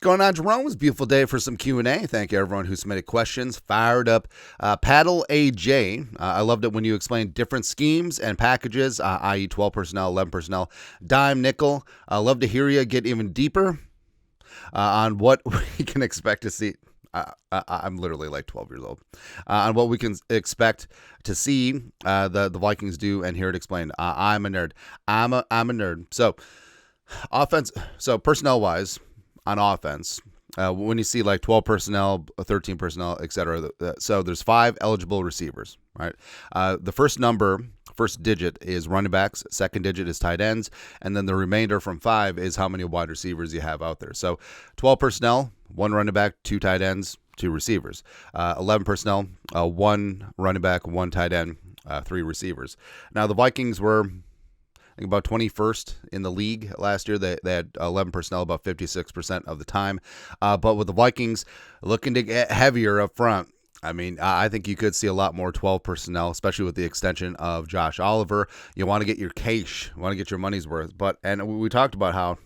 going on, Jeromes? Beautiful day for some Q&A. Thank you, everyone who submitted questions. Fired up. Paddle AJ. I loved it when you explained different schemes and packages, i.e. 12 personnel, 11 personnel, dime, nickel. I love to hear you get even deeper on what we can expect to see. I'm literally like 12 years old. On what we can expect to see the Vikings do and hear it explained. I'm a nerd. I'm a nerd. So offense. So personnel wise, on offense, when you see like 12 personnel, 13 personnel, etc. So there's 5 eligible receivers, right? The first digit is running backs, second digit is tight ends, and then the remainder from 5 is how many wide receivers you have out there. So 12 personnel, 1 running back, 2 tight ends, 2 receivers. 11 personnel, 1 running back, 1 tight end, 3 receivers. Now the Vikings were about 21st in the league last year. They had 11 personnel about 56% of the time. But with the Vikings looking to get heavier up front, I mean, I think you could see a lot more 12 personnel, especially with the extension of Josh Oliver. You want to get your cash, you want to get your money's worth. And we talked about how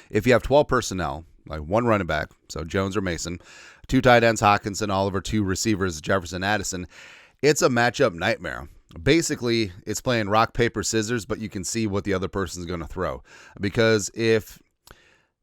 if you have 12 personnel, like 1 running back, so Jones or Mason, 2 tight ends, Hockenson, Oliver, 2 receivers, Jefferson, Addison, it's a matchup nightmare. Basically, it's playing rock, paper, scissors, but you can see what the other person's going to throw. Because if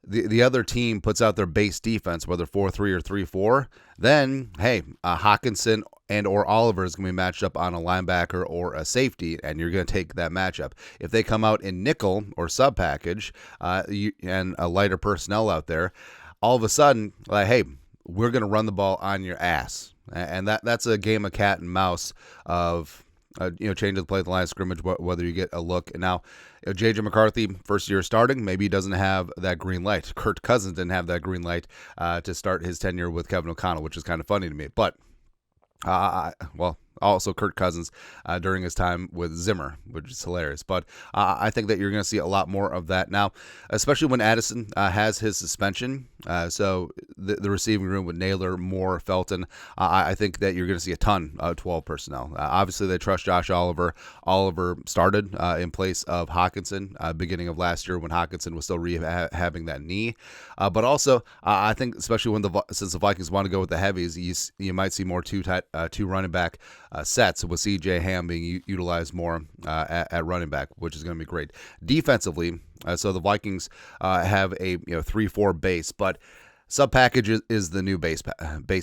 the other team puts out their base defense, whether 4-3 or 3-4, then, hey, Hockenson and or Oliver is going to be matched up on a linebacker or a safety, and you're going to take that matchup. If they come out in nickel or sub package and a lighter personnel out there, all of a sudden, like, hey, we're going to run the ball on your ass. And that's a game of cat and mouse of change the play at the line of scrimmage, whether you get a look. And now, J.J. McCarthy, first year starting, maybe he doesn't have that green light. Kirk Cousins didn't have that green light to start his tenure with Kevin O'Connell, which is kind of funny to me. But, also Kirk Cousins during his time with Zimmer, which is hilarious. But I think that you're going to see a lot more of that now, especially when Addison has his suspension. So the receiving room with Naylor, Moore, Felton, I think that you're going to see a ton of 12 personnel. Obviously, they trust Josh Oliver. Oliver started in place of Hockenson beginning of last year when Hockenson was still rehabbing that knee. But also, I think especially since the Vikings want to go with the heavies, you might see more two running back sets with C.J. Ham being utilized more at running back, which is going to be great. Defensively, so the Vikings have a 3-4 base, but sub-package is the new base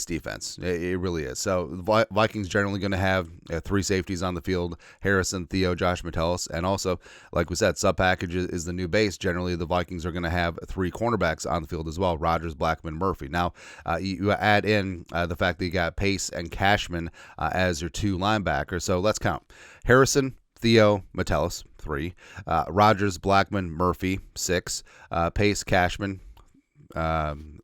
defense. It really is. So the Vikings generally going to have 3 safeties on the field: Harrison, Theo, Josh Metellus. And also, like we said, sub-package is the new base. Generally, the Vikings are going to have 3 cornerbacks on the field as well: Rodgers, Blackman, Murphy. Now, you add in the fact that you got Pace and Cashman as your 2 linebackers. So let's count: Harrison, Theo, Metellus, 3. Rodgers, Blackman, Murphy, 6. Pace, Cashman,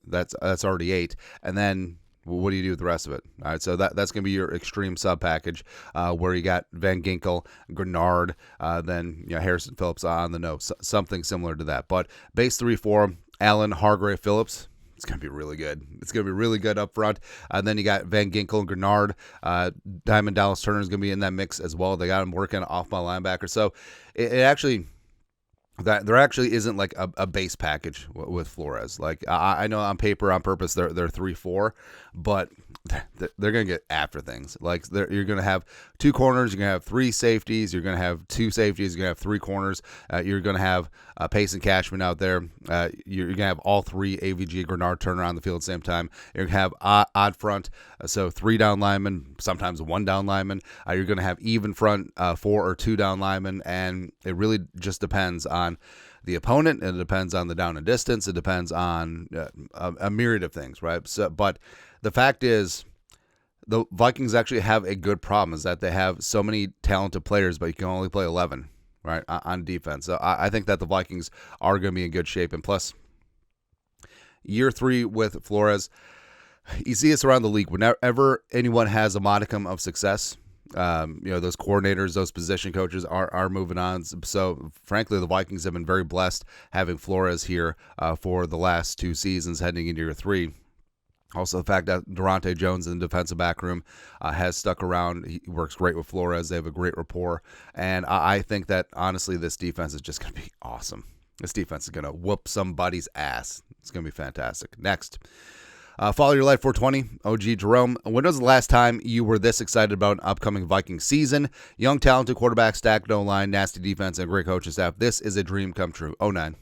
that's already 8. And then what do you do with the rest of it? All right, so that's going to be your extreme sub package where you got Van Ginkel, Grenard, then Harrison Phillips on the nose, something similar to that. But base 3-4, Allen, Hargrave, Phillips. It's going to be really good. It's going to be really good up front. And then you got Van Ginkel and Grenard. Diamond Dallas Turner is going to be in that mix as well. They got him working off my linebacker. So it actually... there actually isn't like a base package with Flores. Like I know on paper, on purpose, they're 3-4, but they're gonna get after things. Like you're gonna have 2 corners, you're gonna have 3 safeties, you're gonna have 2 safeties, you're gonna have 3 corners. You're gonna have Pace and Cashman out there. You're gonna have all 3 AVG, Grenard, Turner on the field at the same time. You're gonna have odd front, so 3 down linemen, sometimes 1 down lineman. You're gonna have even front, 4 or 2 down linemen, and it really just depends on the opponent, and it depends on the down and distance. It depends on a myriad of things, right? So, but the fact is, the Vikings actually have a good problem, is that they have so many talented players, but you can only play 11, right, on defense. So I think that the Vikings are going to be in good shape. And plus, year 3 with Flores, you see this around the league. Whenever anyone has a modicum of success, those coordinators, those position coaches are moving on. So frankly, the Vikings have been very blessed having Flores here for the last 2 seasons heading into year 3. Also, the fact that Durante Jones in the defensive back room has stuck around. He works great with Flores. They have a great rapport. And I think that, honestly, this defense is just going to be awesome. This defense is going to whoop somebody's ass. It's going to be fantastic. Next. Follow Your Life 420, OG Jerome. When was the last time you were this excited about an upcoming Viking season? Young, talented quarterback, stacked no-line, nasty defense, and great coaching staff. This is a dream come true. 09.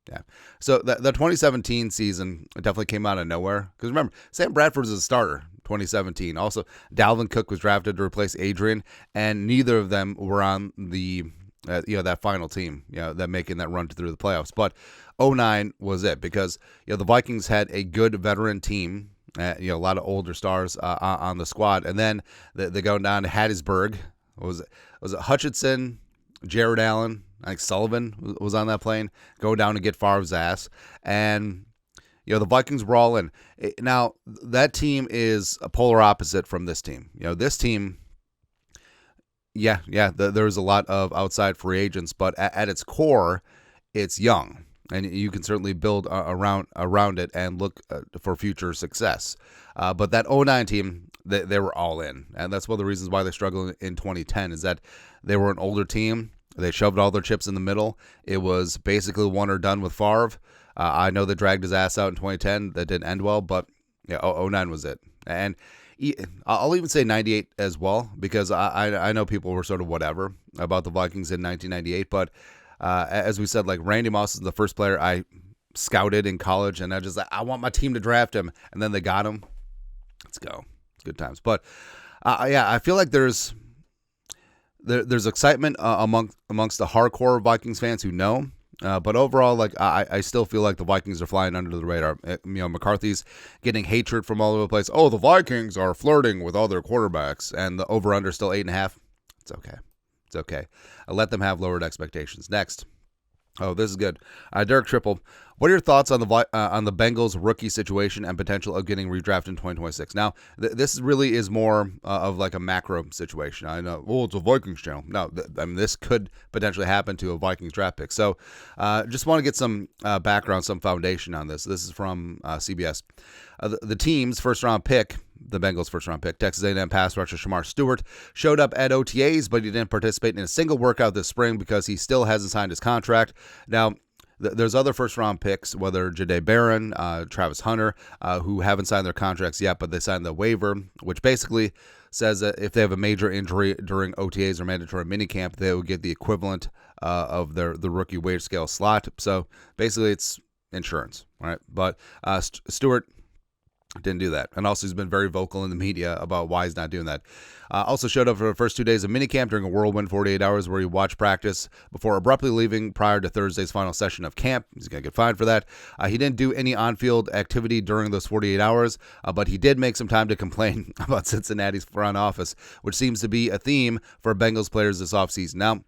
Yeah. So the 2017 season definitely came out of nowhere. Because remember, Sam Bradford was a starter 2017. Also, Dalvin Cook was drafted to replace Adrian, and neither of them were on the that final team, that making that run through the playoffs. But 09 was it, because the Vikings had a good veteran team, a lot of older stars on the squad, and then they go down to Hattiesburg. Was it Hutchinson, Jared Allen, I think Sullivan was on that plane, go down to get Favre's ass, and the Vikings were all in. Now that team is a polar opposite from this team. This team. Yeah, there's a lot of outside free agents, but at its core, it's young, and you can certainly build around it and look for future success. But that 09 team, they were all in, and that's one of the reasons why they struggled in 2010 is that they were an older team. They shoved all their chips in the middle. It was basically one or done with Favre. I know they dragged his ass out in 2010. That didn't end well, but 09 was it. And I'll even say 98 as well, because I know people were sort of whatever about the Vikings in 1998, but as we said, like Randy Moss is the first player I scouted in college, and I want my team to draft him, and then they got him. Let's go. It's good times. But I feel like there's excitement amongst the hardcore Vikings fans who know. But overall, I still feel like the Vikings are flying under the radar. McCarthy's getting hatred from all over the place. Oh, the Vikings are flirting with all their quarterbacks, and the over/under still 8.5. It's okay. It's okay. Let them have lowered expectations. Next. Oh, this is good. Derek Triple, what are your thoughts on the Bengals rookie situation and potential of getting redrafted in 2026? Now, this really is more of like a macro situation. I know, it's a Vikings channel. No, this could potentially happen to a Vikings draft pick. So just want to get some background, some foundation on this. This is from CBS. The team's first-round pick, the Bengals' first-round pick, Texas A&M pass rusher Shemar Stewart, showed up at OTAs, but he didn't participate in a single workout this spring because he still hasn't signed his contract. Now, there's other first-round picks, whether Jahdae Barron, Travis Hunter, who haven't signed their contracts yet, but they signed the waiver, which basically says that if they have a major injury during OTAs or mandatory minicamp, they will get the equivalent of the rookie wage scale slot. So basically, it's insurance, right? But Stewart didn't do that. And also he's been very vocal in the media about why he's not doing that. Also showed up for the first 2 days of minicamp during a whirlwind 48 hours where he watched practice before abruptly leaving prior to Thursday's final session of camp. He's going to get fined for that. He didn't do any on-field activity during those 48 hours, but he did make some time to complain about Cincinnati's front office, which seems to be a theme for Bengals players this offseason. Now,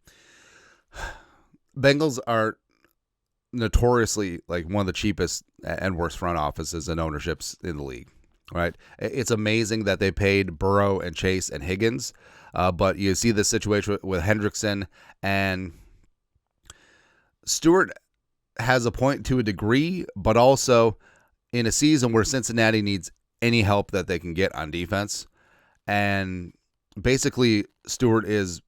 Bengals are notoriously like one of the cheapest and worst front offices and ownerships in the league, right? It's amazing that they paid Burrow and Chase and Higgins, but you see this situation with Hendrickson, and Stewart has a point to a degree, but also in a season where Cincinnati needs any help that they can get on defense, and basically Stewart is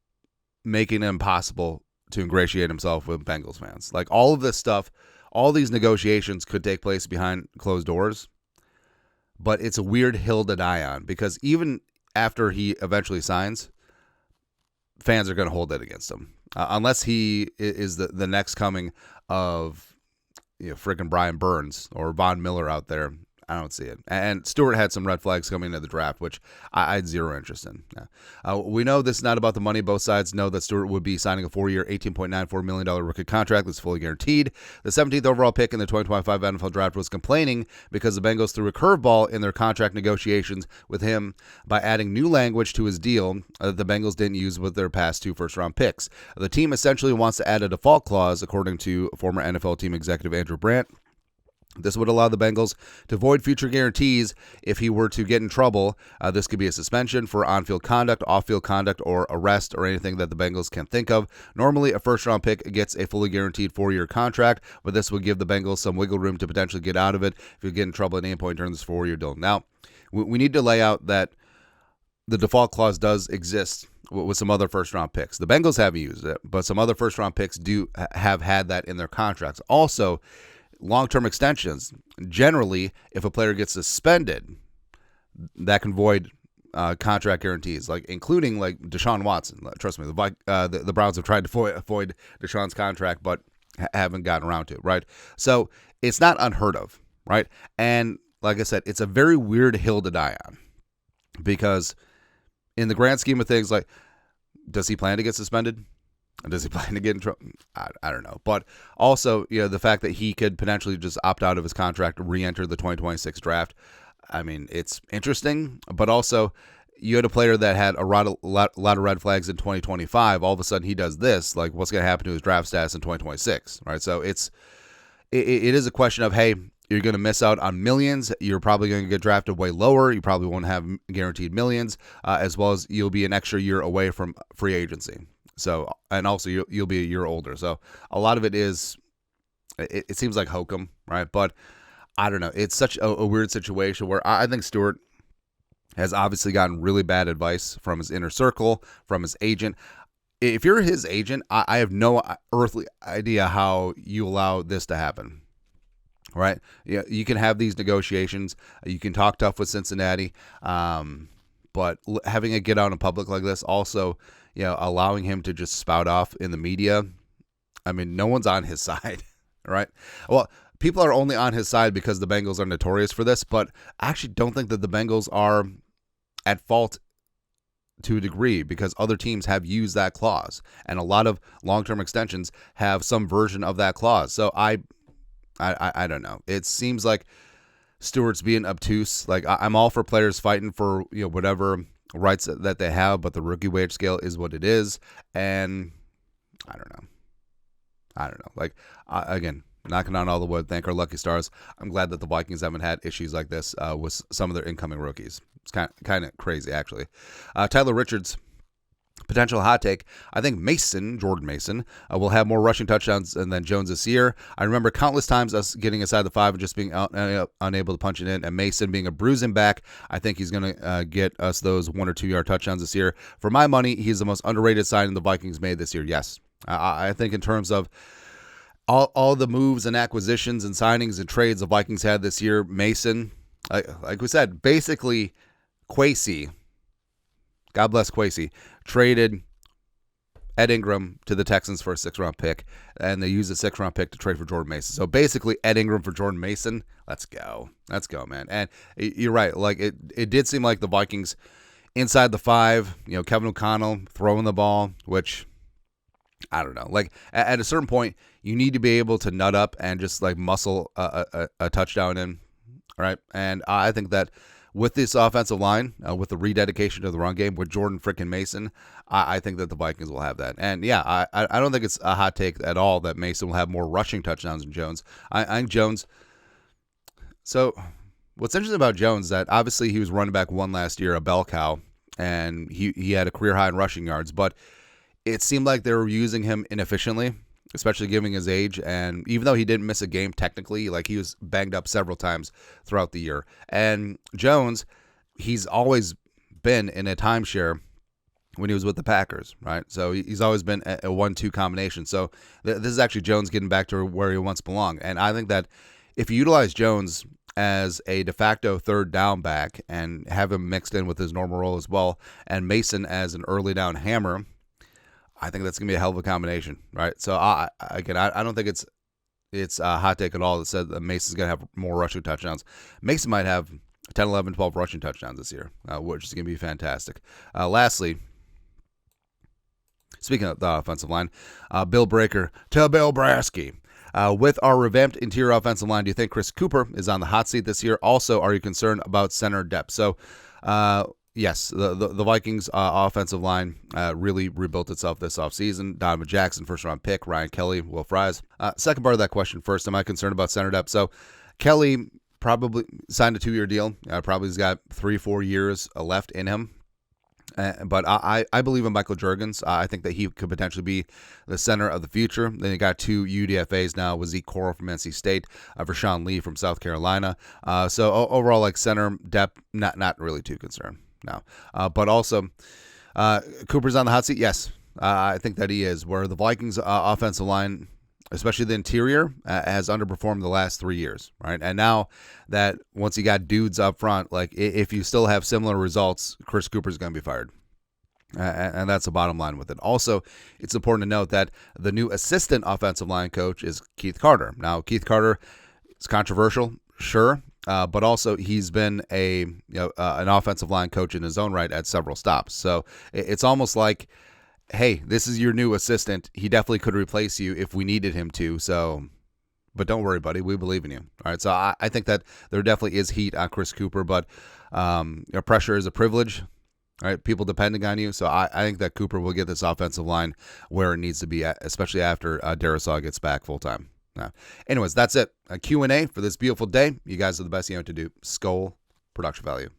making it impossible to ingratiate himself with Bengals fans. Like all of this stuff, all these negotiations could take place behind closed doors, but it's a weird hill to die on because even after he eventually signs, fans are going to hold it against him. Unless he is the next coming of freaking Brian Burns or Von Miller out there. I don't see it. And Stewart had some red flags coming into the draft, which I had zero interest in. Yeah. We know this is not about the money. Both sides know that Stewart would be signing a 4-year, $18.94 million rookie contract that's fully guaranteed. The 17th overall pick in the 2025 NFL draft was complaining because the Bengals threw a curveball in their contract negotiations with him by adding new language to his deal that the Bengals didn't use with their past 2 first-round picks. The team essentially wants to add a default clause, according to former NFL team executive Andrew Brandt. This would allow the Bengals to void future guarantees if he were to get in trouble. This could be a suspension for on-field conduct, off-field conduct, or arrest, or anything that the Bengals can think of. Normally, a first-round pick gets a fully guaranteed 4-year contract, but this would give the Bengals some wiggle room to potentially get out of it if you get in trouble at any point during this 4-year deal. Now, we need to lay out that the default clause does exist with some other first-round picks. The Bengals haven't used it, but some other first-round picks do have had that in their contracts. Also, long-term extensions. Generally, if a player gets suspended, that can void contract guarantees, like including like Deshaun Watson. Trust me, the Browns have tried to avoid Deshaun's contract, but haven't gotten around to it, right? So it's not unheard of, right? And like I said, it's a very weird hill to die on because in the grand scheme of things, like, does he plan to get suspended? Does he plan to get in trouble? I don't know. But also, the fact that he could potentially just opt out of his contract, re-enter the 2026 draft. I mean, it's interesting, but also you had a player that had a lot of red flags in 2025. All of a sudden, he does this. Like, what's going to happen to his draft status in 2026, right? So it is a question of, hey, you're going to miss out on millions. You're probably going to get drafted way lower. You probably won't have guaranteed millions, as well as you'll be an extra year away from free agency. So, and also you'll be a year older. So a lot of it is, it seems like hokum, right? But I don't know. It's such a weird situation where I think Stewart has obviously gotten really bad advice from his inner circle, from his agent. If you're his agent, I have no earthly idea how you allow this to happen, right? Yeah, you can have these negotiations. You can talk tough with Cincinnati, but having it get out in public like this, also, allowing him to just spout off in the media. I mean, no one's on his side, right? Well, people are only on his side because the Bengals are notorious for this, but I actually don't think that the Bengals are at fault to a degree because other teams have used that clause, and a lot of long-term extensions have some version of that clause. So I don't know. It seems like Stewart's being obtuse. Like, I'm all for players fighting for whatever rights that they have, but the rookie wage scale is what it is, and I don't know. Like, again, knocking on all the wood, thank our lucky stars. I'm glad that the Vikings haven't had issues like this with some of their incoming rookies. It's kind of crazy, actually. Tyler Richards, potential hot take. I think Jordan Mason, will have more rushing touchdowns than Jones this year. I remember countless times us getting inside the 5 and just being unable to punch it in, and Mason being a bruising back. I think he's going to get us those 1 or 2 yard touchdowns this year. For my money, he's the most underrated signing the Vikings made this year. Yes. I think in terms of all the moves and acquisitions and signings and trades the Vikings had this year, Mason, like we said, basically Kwesi, God bless Kwesi, traded Ed Ingram to the Texans for a 6th-round pick, and they used a 6th-round pick to trade for Jordan Mason. So basically, Ed Ingram for Jordan Mason. Let's go, man. And you're right. Like it did seem like the Vikings inside the 5. Kevin O'Connell throwing the ball, which I don't know. Like at a certain point, you need to be able to nut up and just like muscle a touchdown in, right? And I think that with this offensive line, with the rededication to the run game with Jordan frickin' Mason, I think that the Vikings will have that. And yeah, I don't think it's a hot take at all that Mason will have more rushing touchdowns than Jones. I think Jones. So what's interesting about Jones is that obviously he was running back 1 last year, a bell cow, and he had a career high in rushing yards, but it seemed like they were using him inefficiently, especially given his age. And even though he didn't miss a game technically, like he was banged up several times throughout the year. And Jones, he's always been in a timeshare when he was with the Packers, right? So he's always been a 1-2 combination. So this is actually Jones getting back to where he once belonged. And I think that if you utilize Jones as a de facto 3rd down back and have him mixed in with his normal role as well, and Mason as an early down hammer, I think that's going to be a hell of a combination, right? So, I don't think it's a hot take at all that said that Mason's going to have more rushing touchdowns. Mason might have 10, 11, 12 rushing touchdowns this year, which is going to be fantastic. Lastly, speaking of the offensive line, Bill Breaker to Bill Brasky. With our revamped interior offensive line, do you think Chris Kuper is on the hot seat this year? Also, are you concerned about center depth? So, yes, the Vikings offensive line really rebuilt itself this offseason. Donovan Jackson, 1st-round pick. Ryan Kelly, Will Fries. Second part of that question first, am I concerned about center depth? So Kelly probably signed a 2-year deal. Probably has got 3-4 years left in him. But I believe in Michael Juergens. I think that he could potentially be the center of the future. Then you got 2 UDFAs now with Zeke Corral from NC State, Rashawn Lee from South Carolina. So overall, like center depth, not really too concerned. now. But also, Kuper's on the hot seat. Yes, I think that he is. Where the Vikings offensive line, especially the interior, has underperformed the last 3 years, right? And now that once you got dudes up front, like if you still have similar results, Chris Kuper's going to be fired. And that's the bottom line with it. Also, it's important to note that the new assistant offensive line coach is Keith Carter. Now, Keith Carter is controversial, sure, but also he's been an offensive line coach in his own right at several stops. So it's almost like, hey, this is your new assistant. He definitely could replace you if we needed him to. So, but don't worry, buddy. We believe in you. All right. So I think that there definitely is heat on Chris Kuper, but pressure is a privilege. All right, people depending on you. So I think that Kuper will get this offensive line where it needs to be at, especially after Darisaw gets back full time. Anyways, that's it. A Q&A for this beautiful day. You guys are the best you know what to do. Skol, production value.